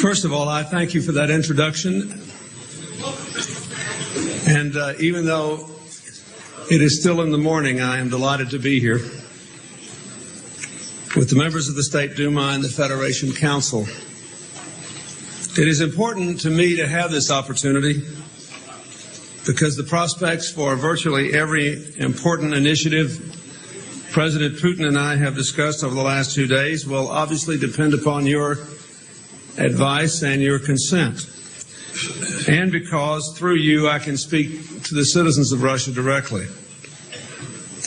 First of all, I thank you for that introduction. And even though it is still in the morning, I am delighted to be here with the members of the State Duma and the Federation Council. It is important to me to have this opportunity because the prospects for virtually every important initiative President Putin and I have discussed over the last 2 days will obviously depend upon your advice and your consent. And because through you I can speak to the citizens of Russia directly,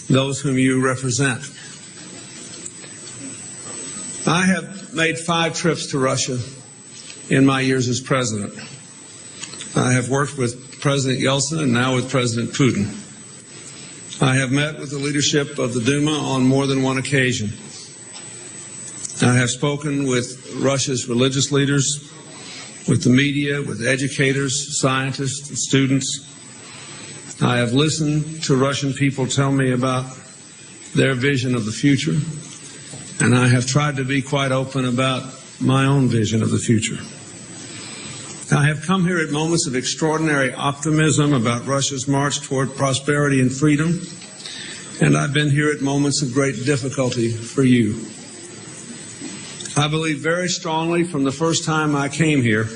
those whom you represent. I have made 5 trips to Russia in my years as president. I have worked with President Yeltsin and now with President Putin. I have met with the leadership of the Duma on more than one occasion. I have spoken with Russia's religious leaders, with the media, with educators, scientists, and students. I have listened to Russian people tell me about their vision of the future, and I have tried to be quite open about my own vision of the future. I have come here at moments of extraordinary optimism about Russia's march toward prosperity and freedom, and I've been here at moments of great difficulty for you. I believe very strongly from the first time I came here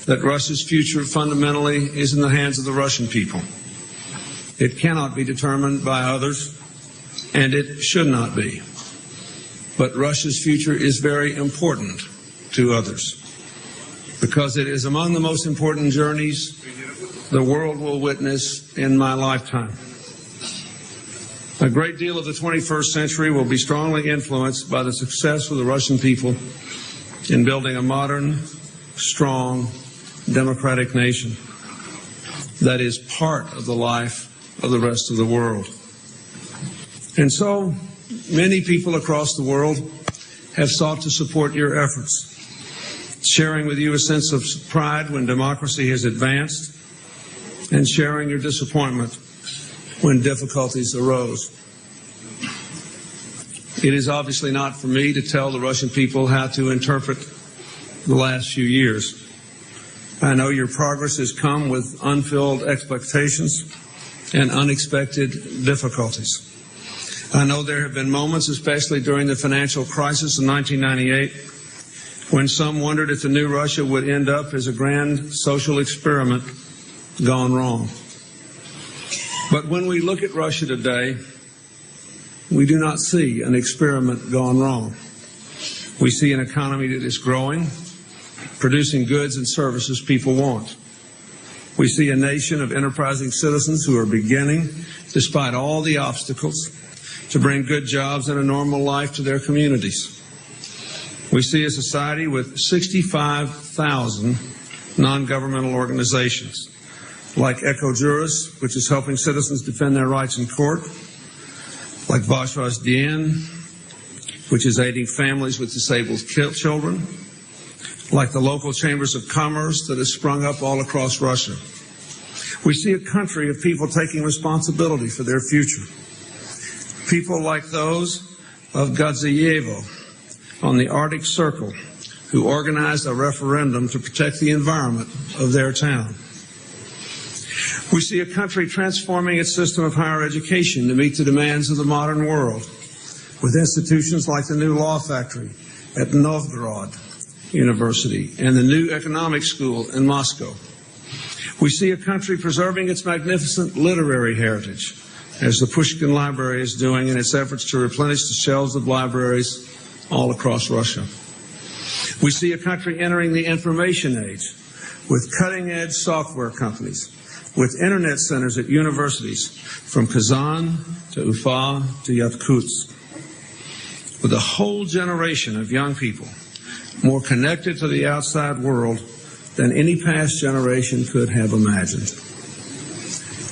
that Russia's future fundamentally is in the hands of the Russian people. It cannot be determined by others, and it should not be. But Russia's future is very important to others, because it is among the most important journeys the world will witness in my lifetime. A great deal of the 21st century will be strongly influenced by the success of the Russian people in building a modern, strong, democratic nation that is part of the life of the rest of the world. And so, many people across the world have sought to support your efforts, sharing with you a sense of pride when democracy has advanced, and sharing your disappointment when difficulties arose. It is obviously not for me to tell the Russian people how to interpret the last few years. I know your progress has come with unfilled expectations and unexpected difficulties. I know there have been moments, especially during the financial crisis in 1998, when some wondered if the new Russia would end up as a grand social experiment gone wrong. But when we look at Russia today, we do not see an experiment gone wrong. We see an economy that is growing, producing goods and services people want. We see a nation of enterprising citizens who are beginning, despite all the obstacles, to bring good jobs and a normal life to their communities. We see a society with 65,000 non-governmental organizations, like Eco Juris, which is helping citizens defend their rights in court, like Vash Dien, which is aiding families with disabled children, like the local chambers of commerce that has sprung up all across Russia. We see a country of people taking responsibility for their future. People like those of Gadzayevo on the Arctic Circle, who organized a referendum to protect the environment of their town. We see a country transforming its system of higher education to meet the demands of the modern world, with institutions like the new law factory at Novgorod University and the new economic school in Moscow. We see a country preserving its magnificent literary heritage, as the Pushkin Library is doing in its efforts to replenish the shelves of libraries all across Russia. We see a country entering the information age with cutting-edge software companies, with internet centers at universities from Kazan to Ufa to Yakutsk, with a whole generation of young people more connected to the outside world than any past generation could have imagined.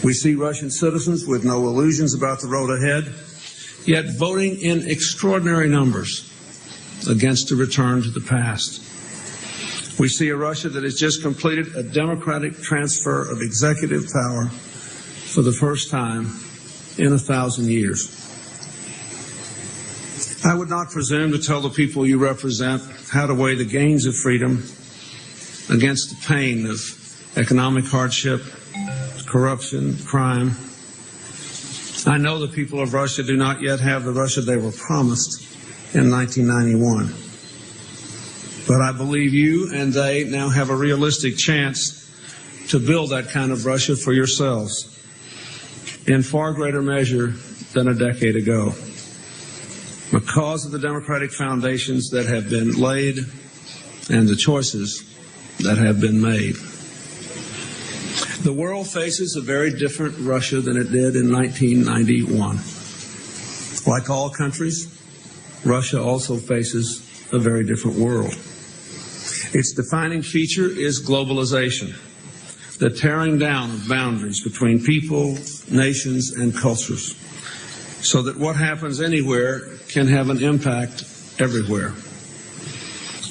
We see Russian citizens with no illusions about the road ahead, yet voting in extraordinary numbers against a return to the past. We see a Russia that has just completed a democratic transfer of executive power for the first time in 1,000 years. I would not presume to tell the people you represent how to weigh the gains of freedom against the pain of economic hardship, corruption, crime. I know the people of Russia do not yet have the Russia they were promised in 1991. But I believe you and they now have a realistic chance to build that kind of Russia for yourselves in far greater measure than a decade ago, because of the democratic foundations that have been laid and the choices that have been made. The world faces a very different Russia than it did in 1991. Like all countries, Russia also faces a very different world. Its defining feature is globalization, the tearing down of boundaries between people, nations, and cultures, so that what happens anywhere can have an impact everywhere.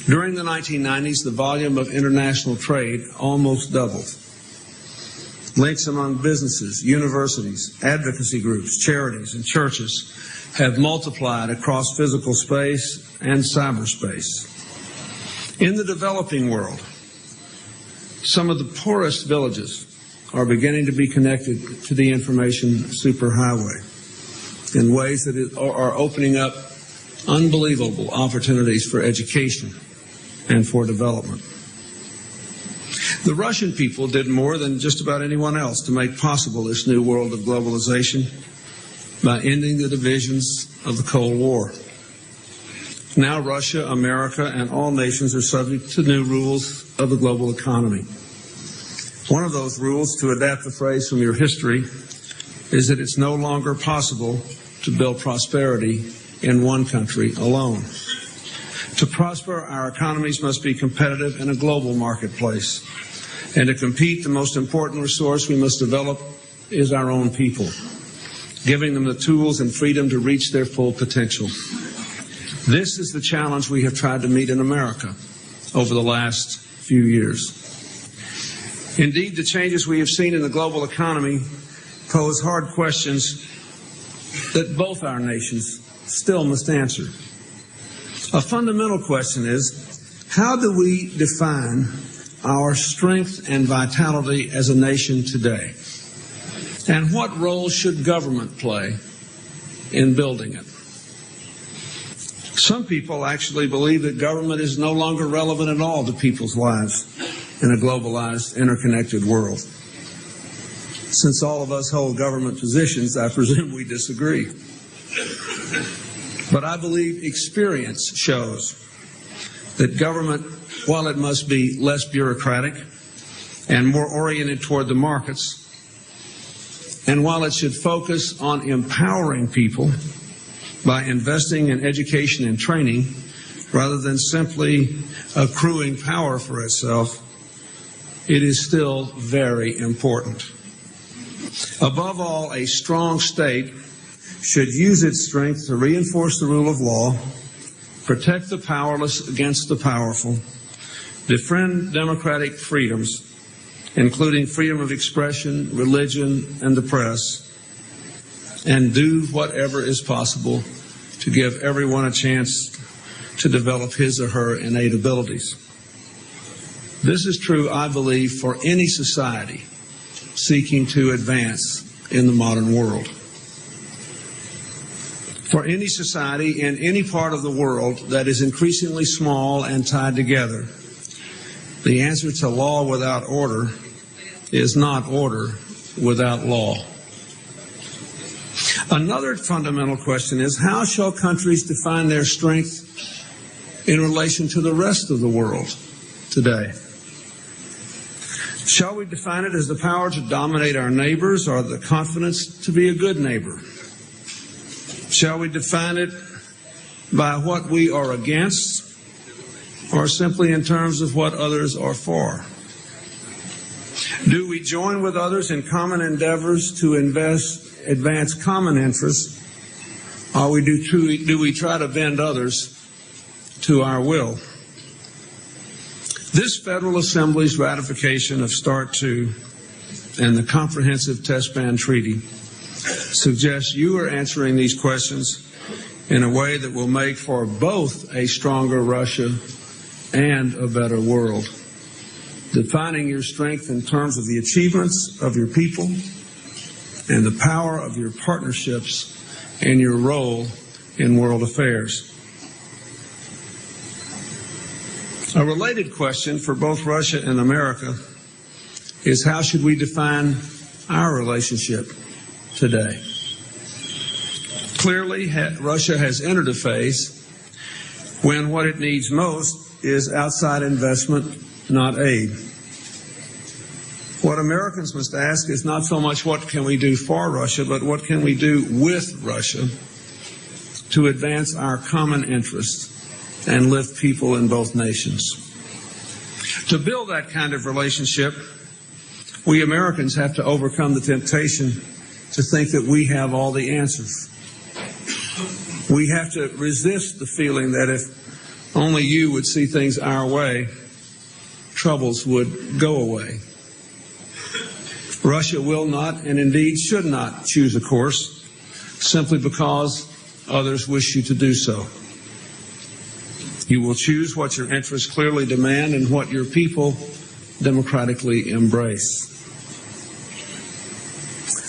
During the 1990s, the volume of international trade almost doubled. Links among businesses, universities, advocacy groups, charities, and churches have multiplied across physical space and cyberspace. In the developing world, some of the poorest villages are beginning to be connected to the information superhighway in ways that are opening up unbelievable opportunities for education and for development. The Russian people did more than just about anyone else to make possible this new world of globalization by ending the divisions of the Cold War. Now Russia, America, and all nations are subject to new rules of the global economy. One of those rules, to adapt the phrase from your history, is that it's no longer possible to build prosperity in one country alone. To prosper, our economies must be competitive in a global marketplace. And to compete, the most important resource we must develop is our own people, giving them the tools and freedom to reach their full potential. This is the challenge we have tried to meet in America over the last few years. Indeed, the changes we have seen in the global economy pose hard questions that both our nations still must answer. A fundamental question is, how do we define our strength and vitality as a nation today? And what role should government play in building it? Some people actually believe that government is no longer relevant at all to people's lives in a globalized, interconnected world. Since all of us hold government positions, I presume we disagree. But I believe experience shows that government, while it must be less bureaucratic and more oriented toward the markets, and while it should focus on empowering people by investing in education and training rather than simply accruing power for itself, it is still very important. Above all, a strong state should use its strength to reinforce the rule of law, protect the powerless against the powerful, defend democratic freedoms, including freedom of expression, religion, and the press, and do whatever is possible to give everyone a chance to develop his or her innate abilities. This is true, I believe, for any society seeking to advance in the modern world. For any society in any part of the world that is increasingly small and tied together, the answer to law without order is not order without law. Another fundamental question is, how shall countries define their strength in relation to the rest of the world today? Shall we define it as the power to dominate our neighbors or the confidence to be a good neighbor? Shall we define it by what we are against or simply in terms of what others are for? Do we join with others in common endeavors to advance common interests, or do we try to bend others to our will? This Federal Assembly's ratification of START II and the Comprehensive Test Ban Treaty suggests you are answering these questions in a way that will make for both a stronger Russia and a better world, defining your strength in terms of the achievements of your people and the power of your partnerships and your role in world affairs. A related question for both Russia and America is, how should we define our relationship today? Clearly, Russia has entered a phase when what it needs most is outside investment, not aid. What Americans must ask is not so much what can we do for Russia, but what can we do with Russia to advance our common interests and lift people in both nations. To build that kind of relationship, we Americans have to overcome the temptation to think that we have all the answers. We have to resist the feeling that if only you would see things our way, troubles would go away. Russia will not, and indeed should not, choose a course simply because others wish you to do so. You will choose what your interests clearly demand and what your people democratically embrace.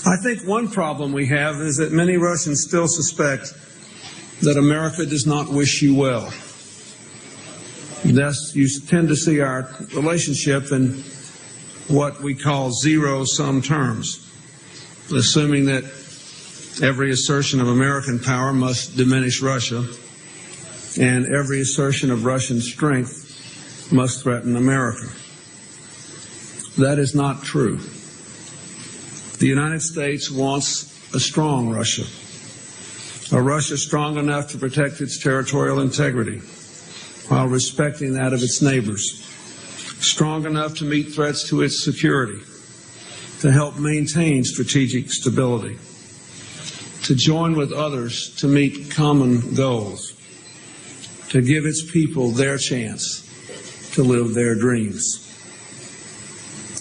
I think one problem we have is that many Russians still suspect that America does not wish you well. Thus, you tend to see our relationship in what we call zero-sum terms, assuming that every assertion of American power must diminish Russia, and every assertion of Russian strength must threaten America. That is not true. The United States wants a strong Russia, a Russia strong enough to protect its territorial integrity while respecting that of its neighbors, strong enough to meet threats to its security, to help maintain strategic stability, to join with others to meet common goals, to give its people their chance to live their dreams.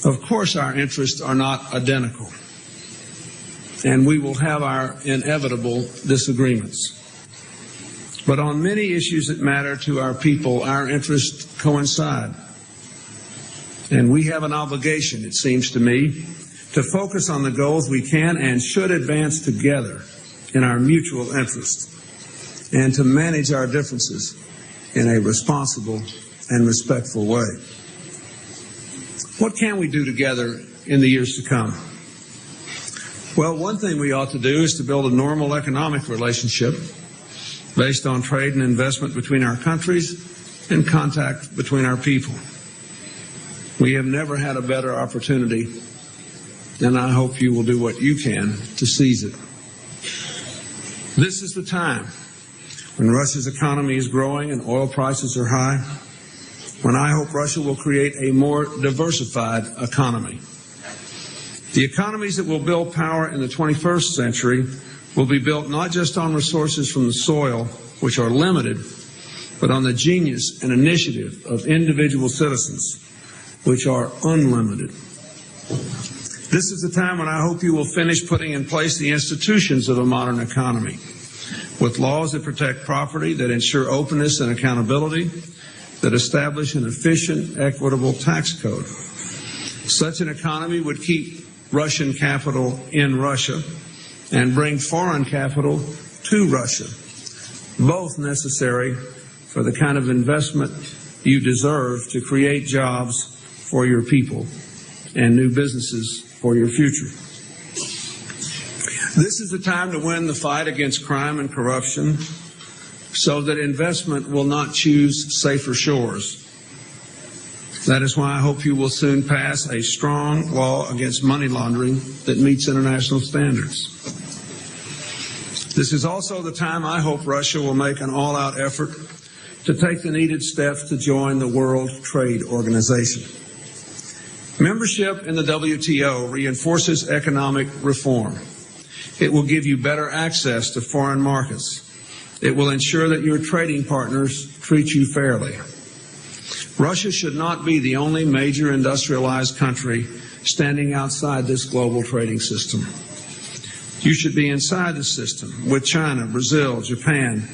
Of course, our interests are not identical, and we will have our inevitable disagreements. But on many issues that matter to our people, our interests coincide. And we have an obligation, it seems to me, to focus on the goals we can and should advance together in our mutual interest, and to manage our differences in a responsible and respectful way. What can we do together in the years to come? Well, one thing we ought to do is to build a normal economic relationship based on trade and investment between our countries and contact between our people. We have never had a better opportunity, and I hope you will do what you can to seize it. This is the time when Russia's economy is growing and oil prices are high, when I hope Russia will create a more diversified economy. The economies that will build power in the 21st century will be built not just on resources from the soil, which are limited, but on the genius and initiative of individual citizens, which are unlimited. This is the time when I hope you will finish putting in place the institutions of a modern economy, with laws that protect property, that ensure openness and accountability, that establish an efficient, equitable tax code. Such an economy would keep Russian capital in Russia and bring foreign capital to Russia, both necessary for the kind of investment you deserve to create jobs for your people and new businesses for your future. This is the time to win the fight against crime and corruption so that investment will not choose safer shores. That is why I hope you will soon pass a strong law against money laundering that meets international standards. This is also the time I hope Russia will make an all-out effort to take the needed steps to join the World Trade Organization. Membership in the WTO reinforces economic reform. It will give you better access to foreign markets. It will ensure that your trading partners treat you fairly. Russia should not be the only major industrialized country standing outside this global trading system. You should be inside the system with China, Brazil, Japan,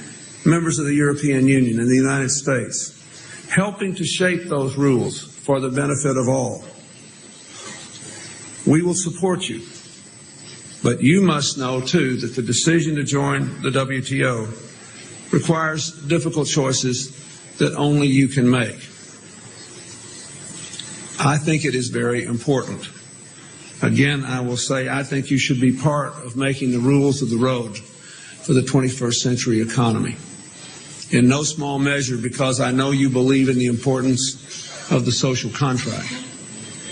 members of the European Union, and the United States, helping to shape those rules for the benefit of all. We will support you, but you must know, too, that the decision to join the WTO requires difficult choices that only you can make. I think it is very important. Again, I will say I think you should be part of making the rules of the road for the 21st century economy. In no small measure because I know you believe in the importance of the social contract,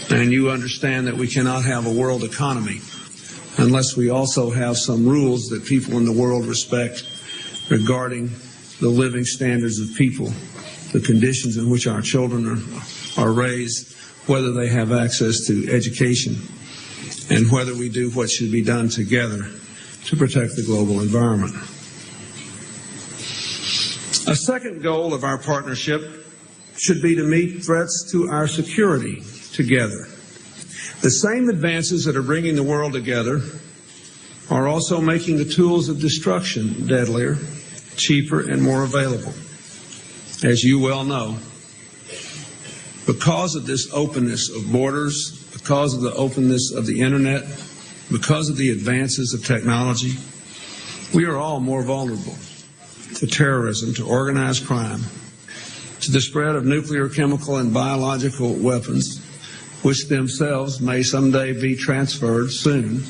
and you understand that we cannot have a world economy unless we also have some rules that people in the world respect regarding the living standards of people, the conditions in which our children are raised, whether they have access to education, and whether we do what should be done together to protect the global environment. A second goal of our partnership should be to meet threats to our security together. The same advances that are bringing the world together are also making the tools of destruction deadlier, cheaper, and more available. As you well know, because of this openness of borders, because of the openness of the internet, because of the advances of technology, we are all more vulnerable to terrorism, to organized crime, to the spread of nuclear, chemical, and biological weapons, which themselves may someday be transferred soon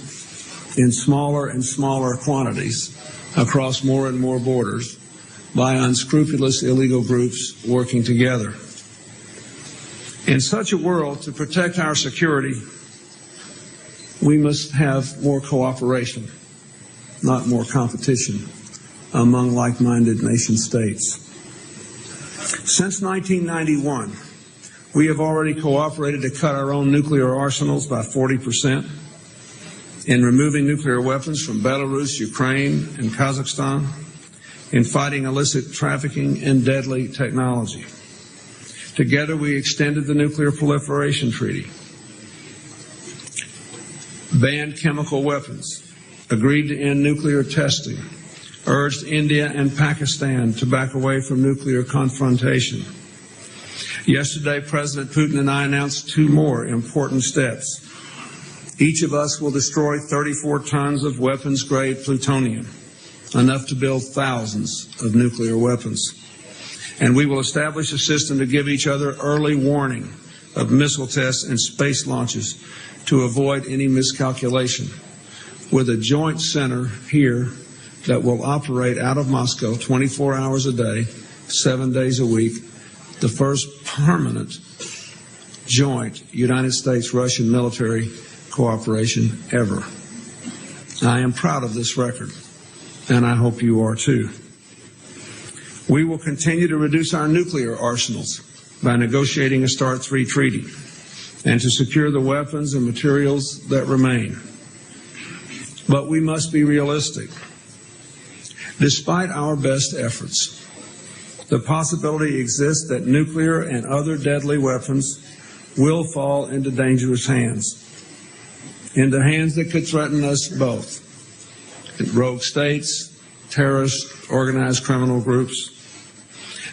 in smaller and smaller quantities across more and more borders by unscrupulous illegal groups working together. In such a world, to protect our security, we must have more cooperation, not more competition, among like-minded nation states. Since 1991, we have already cooperated to cut our own nuclear arsenals by 40%, in removing nuclear weapons from Belarus, Ukraine, and Kazakhstan, in fighting illicit trafficking and deadly technology. Together, we extended the Nuclear Proliferation Treaty, banned chemical weapons, agreed to end nuclear testing, urged India and Pakistan to back away from nuclear confrontation. Yesterday, President Putin and I announced two more important steps. Each of us will destroy 34 tons of weapons-grade plutonium, enough to build thousands of nuclear weapons. And we will establish a system to give each other early warning of missile tests and space launches to avoid any miscalculation, with a joint center here that will operate out of Moscow 24 hours a day, 7 days a week, the first permanent joint United States-Russian military cooperation ever. I am proud of this record, and I hope you are too. We will continue to reduce our nuclear arsenals by negotiating a START III treaty and to secure the weapons and materials that remain. But we must be realistic. Despite our best efforts, the possibility exists that nuclear and other deadly weapons will fall into dangerous hands, into hands that could threaten us both. Rogue states, terrorists, organized criminal groups.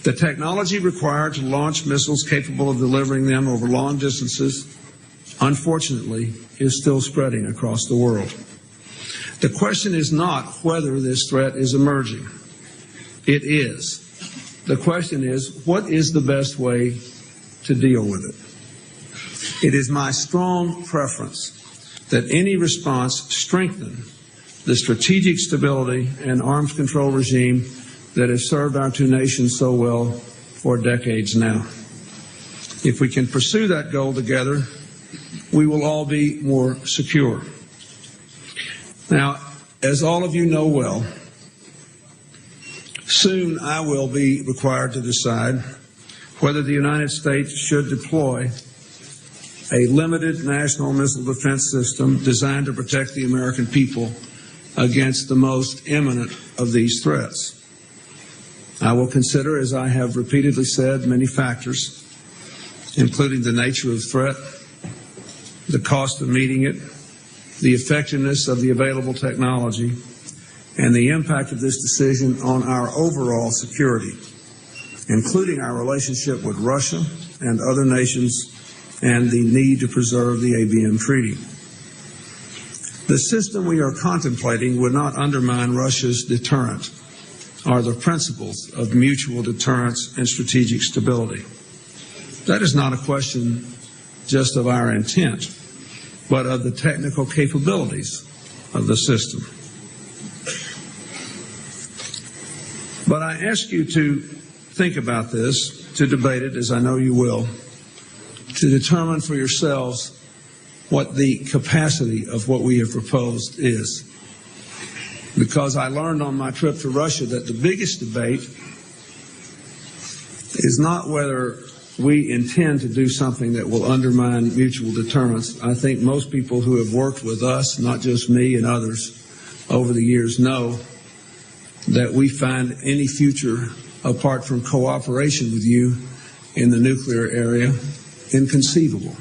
The technology required to launch missiles capable of delivering them over long distances, unfortunately, is still spreading across the world. The question is not whether this threat is emerging. It is. The question is, what is the best way to deal with it? It is my strong preference that any response strengthen the strategic stability and arms control regime that has served our two nations so well for decades now. If we can pursue that goal together, we will all be more secure. Now, as all of you know well, soon I will be required to decide whether the United States should deploy a limited national missile defense system designed to protect the American people against the most imminent of these threats. I will consider, as I have repeatedly said, many factors, including the nature of the threat, the cost of meeting it, the effectiveness of the available technology, and the impact of this decision on our overall security, including our relationship with Russia and other nations, and the need to preserve the ABM Treaty. The system we are contemplating would not undermine Russia's deterrent or the principles of mutual deterrence and strategic stability. That is not a question just of our intent, but of the technical capabilities of the system. But I ask you to think about this, to debate it, as I know you will, to determine for yourselves what the capacity of what we have proposed is. Because I learned on my trip to Russia that the biggest debate is not whether we intend to do something that will undermine mutual deterrence. I think most people who have worked with us, not just me and others, over the years know that we find any future apart from cooperation with you in the nuclear area inconceivable.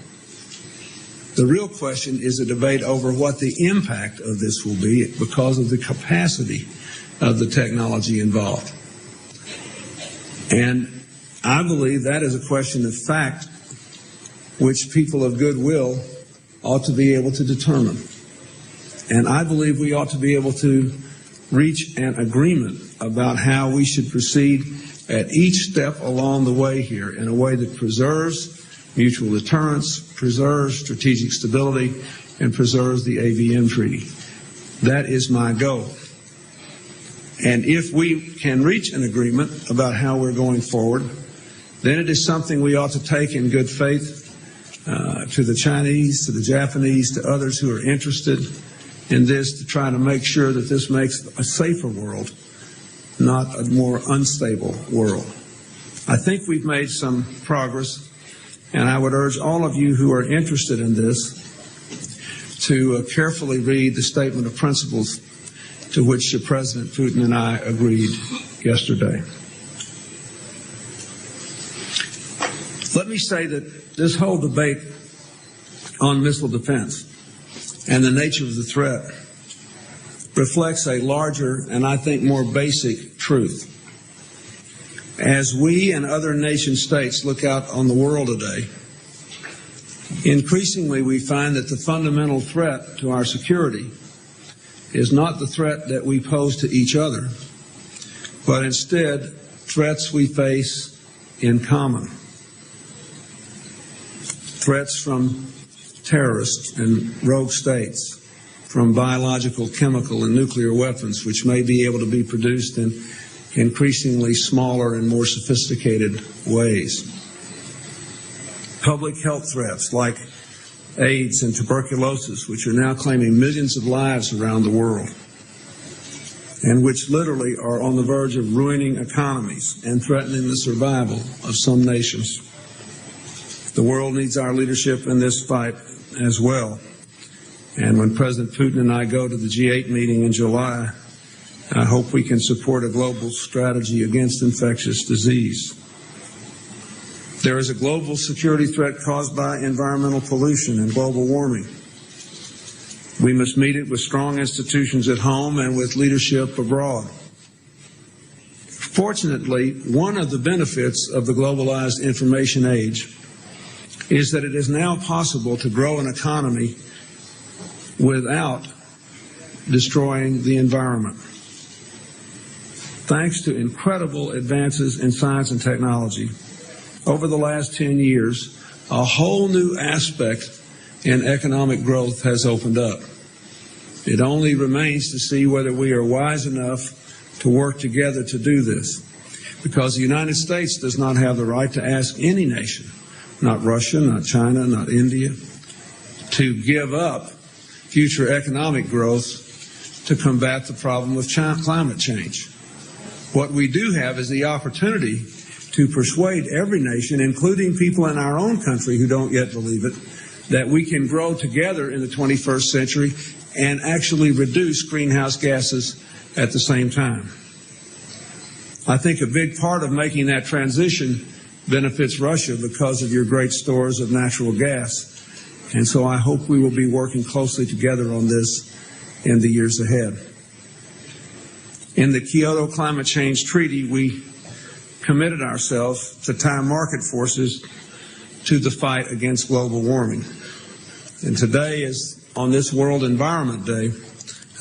The real question is a debate over what the impact of this will be because of the capacity of the technology involved. And I believe that is a question of fact which people of goodwill ought to be able to determine. And I believe we ought to be able to reach an agreement about how we should proceed at each step along the way here in a way that preserves mutual deterrence, preserves strategic stability, and preserves the ABM Treaty. That is my goal. And if we can reach an agreement about how we're going forward, then it is something we ought to take in good faith to the Chinese, to the Japanese, to others who are interested in this, to try to make sure that this makes a safer world, not a more unstable world. I think we've made some progress, and I would urge all of you who are interested in this to carefully read the statement of principles to which President Putin and I agreed yesterday. Let me say that this whole debate on missile defense and the nature of the threat reflects a larger and I think more basic truth. As we and other nation states look out on the world today, increasingly we find that the fundamental threat to our security is not the threat that we pose to each other, but instead threats we face in common. Threats from terrorists and rogue states, from biological, chemical, and nuclear weapons, which may be able to be produced in increasingly smaller and more sophisticated ways. Public health threats like AIDS and tuberculosis, which are now claiming millions of lives around the world, and which literally are on the verge of ruining economies and threatening the survival of some nations. The world needs our leadership in this fight as well. And when President Putin and I go to the G8 meeting in July, I hope we can support a global strategy against infectious disease. There is a global security threat caused by environmental pollution and global warming. We must meet it with strong institutions at home and with leadership abroad. Fortunately, one of the benefits of the globalized information age is that it is now possible to grow an economy without destroying the environment. Thanks to incredible advances in science and technology, over the last 10 years, a whole new aspect in economic growth has opened up. It only remains to see whether we are wise enough to work together to do this, because the United States does not have the right to ask any nation, not Russia, not China, not India, to give up future economic growth to combat the problem of climate change. What we do have is the opportunity to persuade every nation, including people in our own country who don't yet believe it, that we can grow together in the 21st century and actually reduce greenhouse gases at the same time. I think a big part of making that transition benefits Russia because of your great stores of natural gas And so I hope we will be working closely together on this in the years ahead. In the Kyoto Climate Change Treaty, we committed ourselves to tie market forces to the fight against global warming. And today, on this World Environment Day,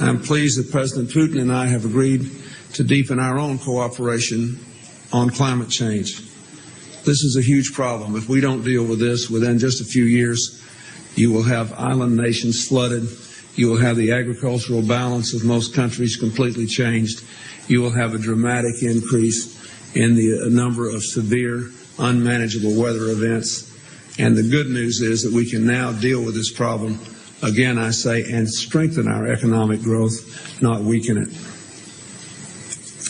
I'm pleased that President Putin and I have agreed to deepen our own cooperation on climate change. This is a huge problem. If we don't deal with this within just a few years, you will have island nations flooded. You will have the agricultural balance of most countries completely changed. You will have a dramatic increase in the number of severe, unmanageable weather events. And the good news is that we can now deal with this problem, again, I say, and strengthen our economic growth, not weaken it.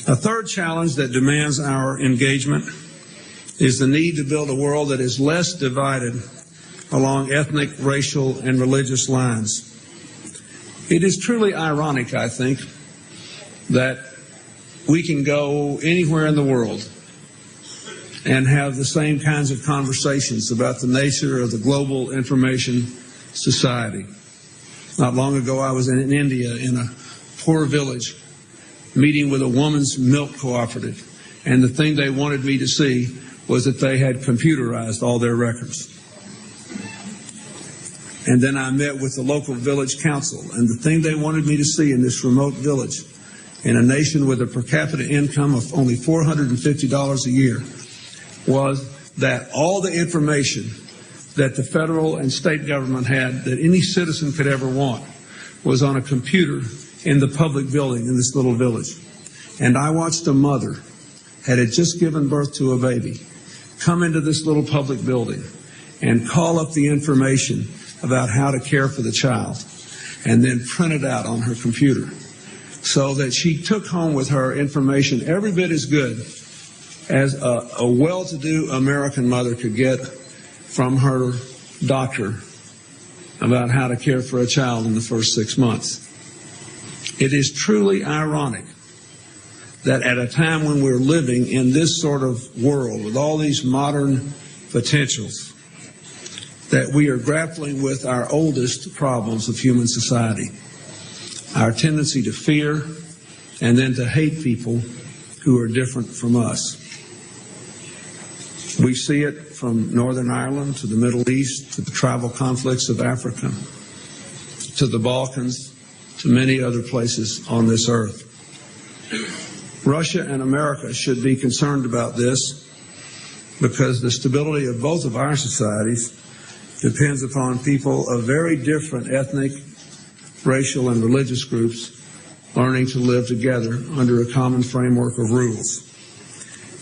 A third challenge that demands our engagement is the need to build a world that is less divided along ethnic, racial, and religious lines. It is truly ironic, I think, that we can go anywhere in the world and have the same kinds of conversations about the nature of the global information society. Not long ago, I was in India in a poor village meeting with a woman's milk cooperative, and the thing they wanted me to see was that they had computerized all their records. And then I met with the local village council, and the thing they wanted me to see in this remote village, in a nation with a per capita income of only $450 a year, was that all the information that the federal and state government had that any citizen could ever want was on a computer in the public building in this little village. And I watched a mother, had just given birth to a baby, come into this little public building and call up the information about how to care for the child and then print it out on her computer, so that she took home with her information every bit as good as a well-to-do American mother could get from her doctor about how to care for a child in the first 6 months. It is truly ironic that at a time when we're living in this sort of world with all these modern potentials, that we are grappling with our oldest problems of human society, our tendency to fear and then to hate people who are different from us. We see it from Northern Ireland to the Middle East to the tribal conflicts of Africa to the Balkans to many other places on this earth. Russia and America should be concerned about this because the stability of both of our societies depends upon people of very different ethnic, racial, and religious groups learning to live together under a common framework of rules.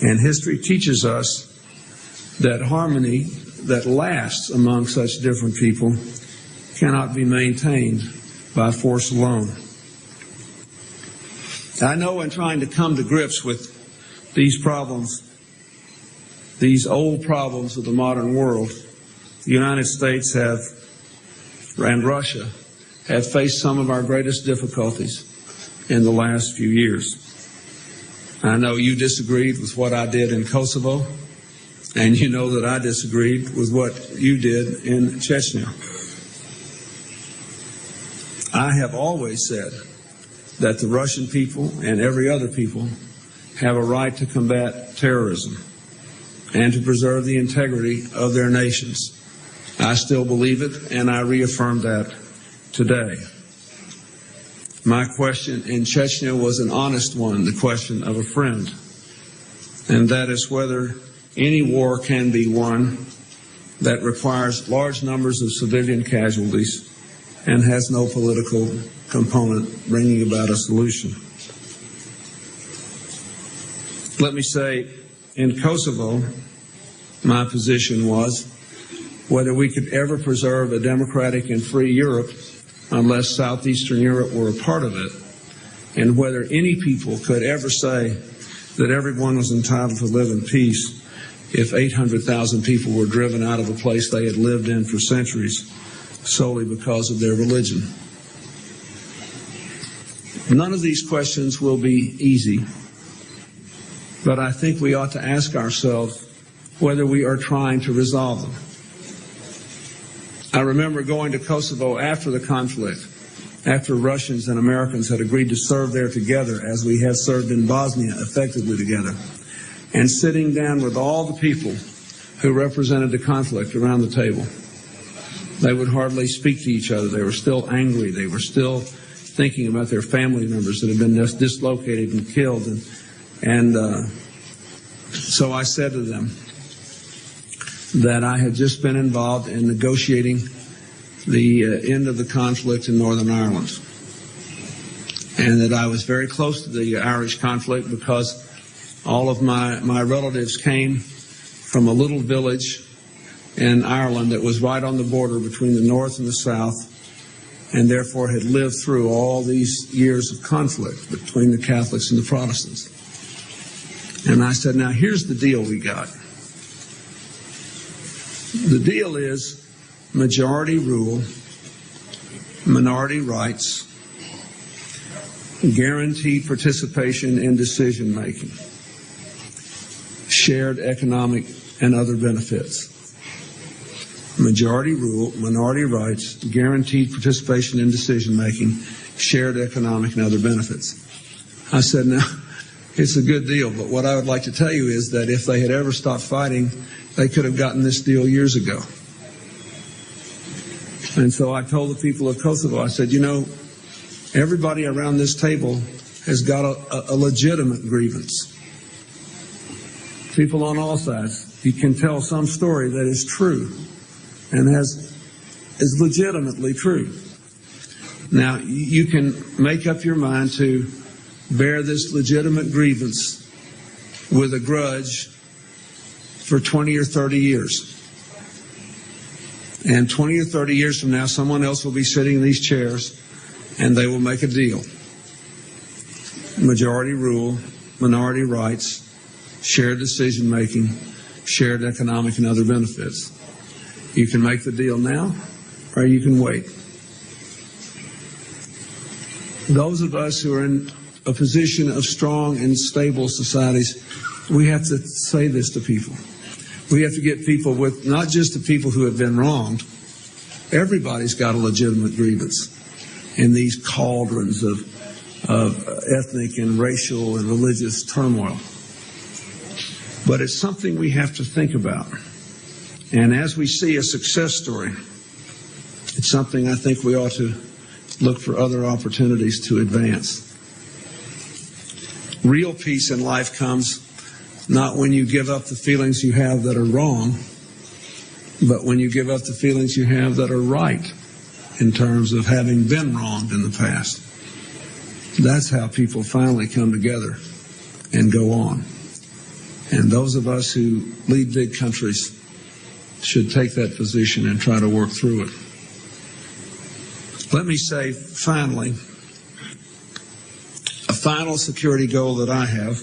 And history teaches us that harmony that lasts among such different people cannot be maintained by force alone. I know in trying to come to grips with these problems, these old problems of the modern world, the United States and Russia have faced some of our greatest difficulties in the last few years. I know you disagreed with what I did in Kosovo, and you know that I disagreed with what you did in Chechnya. I have always said that the Russian people and every other people have a right to combat terrorism and to preserve the integrity of their nations. I still believe it, and I reaffirm that today. My question in Chechnya was an honest one, the question of a friend, and that is whether any war can be won that requires large numbers of civilian casualties and has no political component bringing about a solution. Let me say, in Kosovo, my position was whether we could ever preserve a democratic and free Europe unless Southeastern Europe were a part of it, and whether any people could ever say that everyone was entitled to live in peace if 800,000 people were driven out of a place they had lived in for centuries solely because of their religion. None of these questions will be easy, but I think we ought to ask ourselves whether we are trying to resolve them. I remember going to Kosovo after the conflict, after Russians and Americans had agreed to serve there together as we had served in Bosnia effectively together, and sitting down with all the people who represented the conflict around the table. They would hardly speak to each other. They were still angry. They were still thinking about their family members that had been dislocated and killed. So I said to them that I had just been involved in negotiating the end of the conflict in Northern Ireland, and that I was very close to the Irish conflict because all of my relatives came from a little village in Ireland that was right on the border between the North and the South, and therefore had lived through all these years of conflict between the Catholics and the Protestants. And I said, now here's the deal we got. The deal is majority rule, minority rights, guaranteed participation in decision making, shared economic and other benefits. Majority rule, minority rights, guaranteed participation in decision making, shared economic and other benefits. I said, now, it's a good deal, but what I would like to tell you is that if they had ever stopped fighting, they could have gotten this deal years ago. And so I told the people of Kosovo, I said, you know, everybody around this table has got a legitimate grievance. People on all sides, you can tell some story that is true and is legitimately true. Now, you can make up your mind to bear this legitimate grievance with a grudge for 20 or 30 years. And 20 or 30 years from now, someone else will be sitting in these chairs, and they will make a deal. Majority rule, minority rights, shared decision-making, shared economic and other benefits. You can make the deal now, or you can wait. Those of us who are in a position of strong and stable societies, we have to say this to people. We have to get people with, not just the people who have been wronged, everybody's got a legitimate grievance in these cauldrons of ethnic and racial and religious turmoil. But it's something we have to think about. And as we see a success story, it's something I think we ought to look for other opportunities to advance. Real peace in life comes not when you give up the feelings you have that are wrong, but when you give up the feelings you have that are right in terms of having been wronged in the past. That's how people finally come together and go on. And those of us who lead big countries should take that position and try to work through it. Let me say, finally, a final security goal that I have,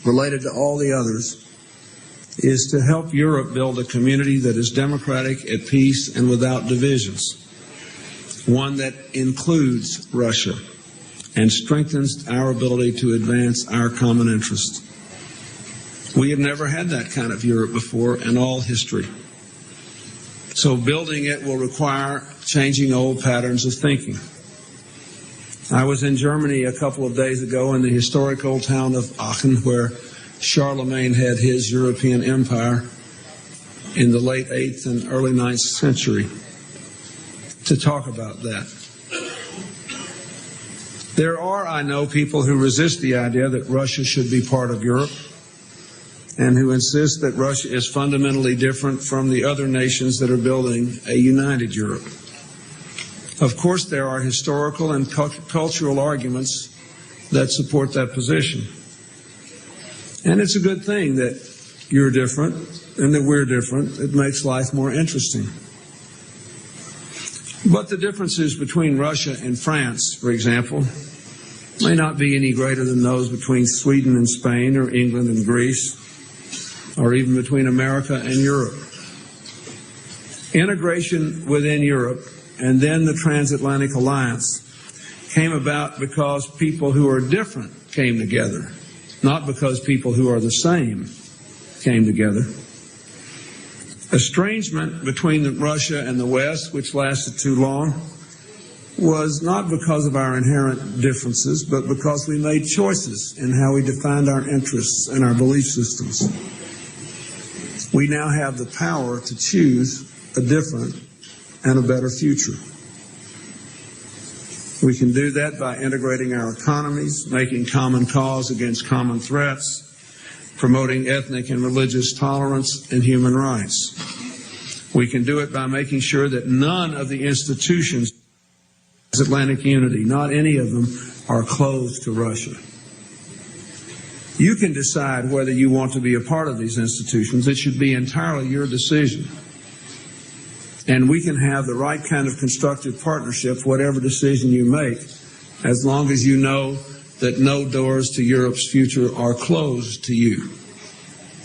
related to all the others, is to help Europe build a community that is democratic, at peace, and without divisions. One that includes Russia and strengthens our ability to advance our common interests. We have never had that kind of Europe before in all history. So building it will require changing old patterns of thinking. I was in Germany a couple of days ago in the historic old town of Aachen, where Charlemagne had his European empire in the late 8th and early 9th century, to talk about that. There are, I know, people who resist the idea that Russia should be part of Europe, and who insist that Russia is fundamentally different from the other nations that are building a united Europe. Of course, there are historical and cultural arguments that support that position. And it's a good thing that you're different and that we're different. It makes life more interesting. But the differences between Russia and France, for example, may not be any greater than those between Sweden and Spain, or England and Greece, or even between America and Europe. Integration within Europe and then the transatlantic alliance came about because people who are different came together, not because people who are the same came together. Estrangement between Russia and the West, which lasted too long, was not because of our inherent differences, but because we made choices in how we defined our interests and our belief systems. We now have the power to choose a different and a better future. We can do that by integrating our economies, making common cause against common threats, promoting ethnic and religious tolerance and human rights. We can do it by making sure that none of the institutions of Atlantic unity, not any of them, are closed to Russia. You can decide whether you want to be a part of these institutions. It should be entirely your decision. And we can have the right kind of constructive partnership, whatever decision you make, as long as you know that no doors to Europe's future are closed to you.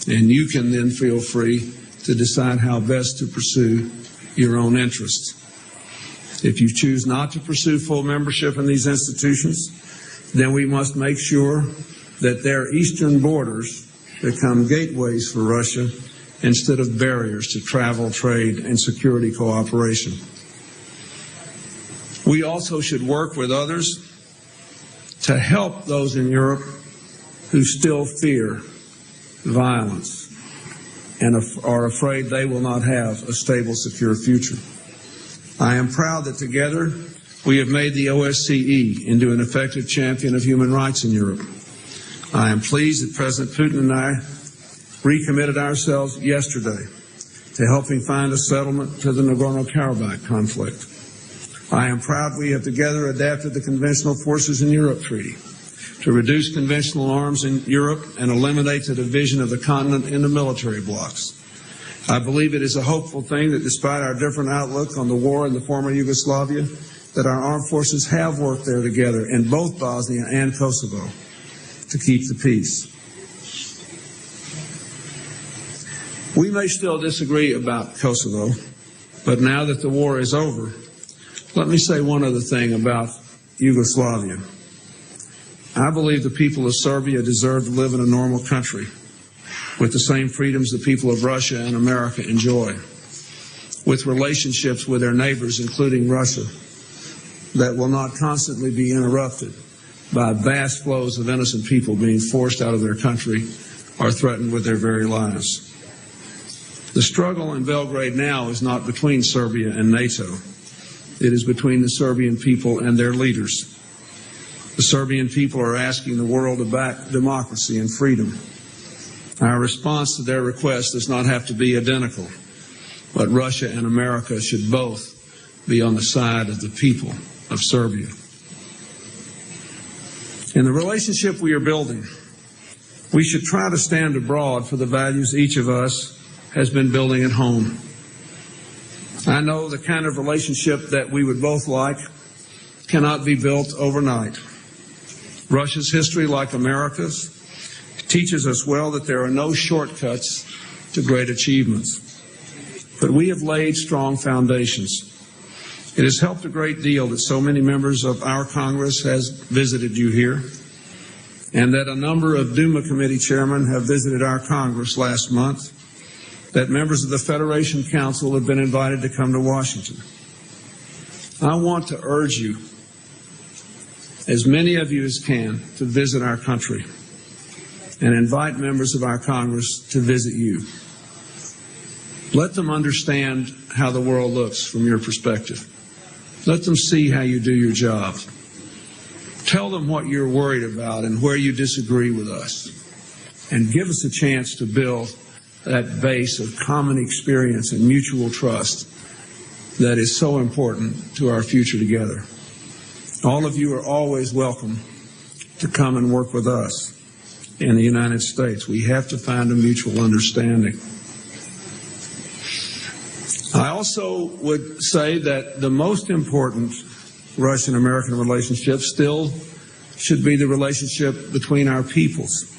And you can then feel free to decide how best to pursue your own interests. If you choose not to pursue full membership in these institutions, then we must make sure that their eastern borders become gateways for Russia instead of barriers to travel, trade, and security cooperation. We also should work with others to help those in Europe who still fear violence and are afraid they will not have a stable, secure future. I am proud that together we have made the OSCE into an effective champion of human rights in Europe. I am pleased that President Putin and I recommitted ourselves yesterday to helping find a settlement to the Nagorno-Karabakh conflict. I am proud we have together adapted the Conventional Forces in Europe Treaty to reduce conventional arms in Europe and eliminate the division of the continent into military blocs. I believe it is a hopeful thing that despite our different outlook on the war in the former Yugoslavia, that our armed forces have worked there together in both Bosnia and Kosovo to keep the peace. We may still disagree about Kosovo, but now that the war is over, let me say one other thing about Yugoslavia. I believe the people of Serbia deserve to live in a normal country with the same freedoms the people of Russia and America enjoy, with relationships with their neighbors, including Russia, that will not constantly be interrupted by vast flows of innocent people being forced out of their country or threatened with their very lives. The struggle in Belgrade now is not between Serbia and NATO. It is between the Serbian people and their leaders. The Serbian people are asking the world to back democracy and freedom. Our response to their request does not have to be identical, but Russia and America should both be on the side of the people of Serbia. In the relationship we are building, we should try to stand abroad for the values each of us has been building at home. I know the kind of relationship that we would both like cannot be built overnight. Russia's history, like America's, teaches us well that there are no shortcuts to great achievements. But we have laid strong foundations. It has helped a great deal that so many members of our Congress has visited you here, and that a number of Duma committee chairmen have visited our Congress last month, that members of the Federation Council have been invited to come to Washington. I want to urge you, as many of you as can, to visit our country and invite members of our Congress to visit you. Let them understand how the world looks from your perspective. Let them see how you do your job. Tell them what you're worried about and where you disagree with us. And give us a chance to build that base of common experience and mutual trust that is so important to our future together. All of you are always welcome to come and work with us in the United States. We have to find a mutual understanding. I also would say that the most important Russian-American relationship still should be the relationship between our peoples.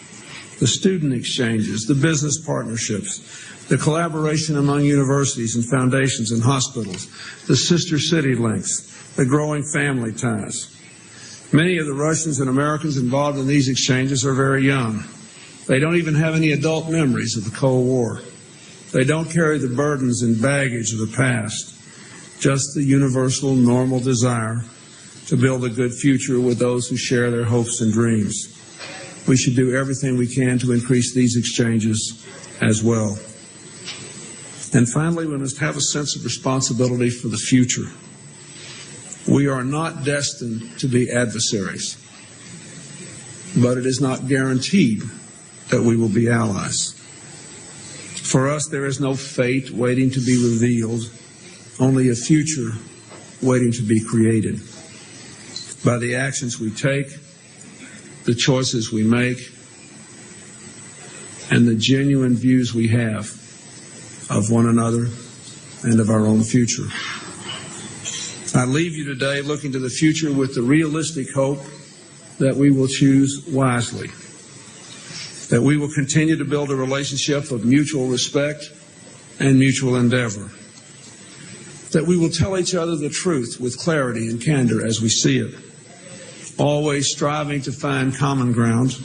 The student exchanges, the business partnerships, the collaboration among universities and foundations and hospitals, the sister city links, the growing family ties. Many of the Russians and Americans involved in these exchanges are very young. They don't even have any adult memories of the Cold War. They don't carry the burdens and baggage of the past, just the universal, normal desire to build a good future with those who share their hopes and dreams. We should do everything we can to increase these exchanges as well. And finally, we must have a sense of responsibility for the future. We are not destined to be adversaries, but it is not guaranteed that we will be allies. For us, there is no fate waiting to be revealed, only a future waiting to be created. By the actions we take, the choices we make, and the genuine views we have of one another and of our own future. I leave you today looking to the future with the realistic hope that we will choose wisely, that we will continue to build a relationship of mutual respect and mutual endeavor, that we will tell each other the truth with clarity and candor as we see it, always striving to find common ground,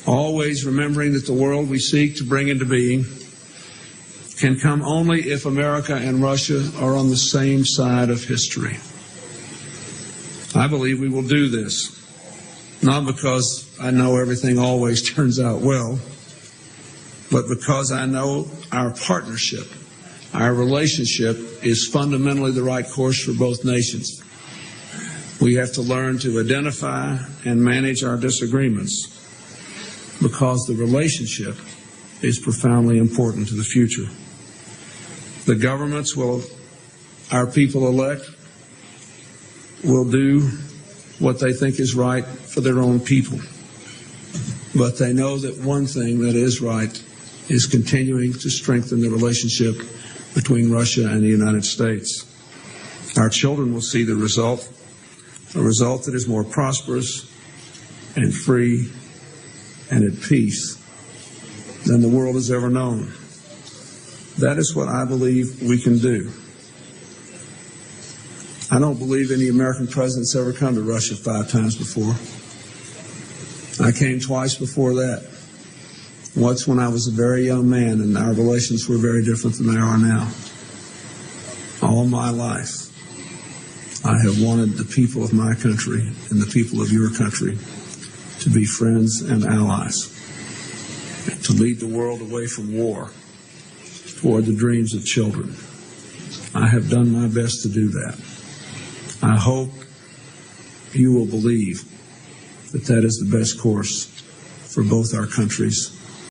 always remembering that the world we seek to bring into being can come only if America and Russia are on the same side of history. I believe we will do this, not because I know everything always turns out well, but because I know our partnership, our relationship is fundamentally the right course for both nations. We have to learn to identify and manage our disagreements because the relationship is profoundly important to the future. The governments our people elect will do what they think is right for their own people. But they know that one thing that is right is continuing to strengthen the relationship between Russia and the United States. Our children will see the result, a result that is more prosperous and free and at peace than the world has ever known. That is what I believe we can do. I don't believe any American president's ever come to Russia 5 times before. I came twice before that. Once when I was a very young man, and our relations were very different than they are now. All my life, I have wanted the people of my country and the people of your country to be friends and allies, to lead the world away from war toward the dreams of children. I have done my best to do that. I hope you will believe that that is the best course for both our countries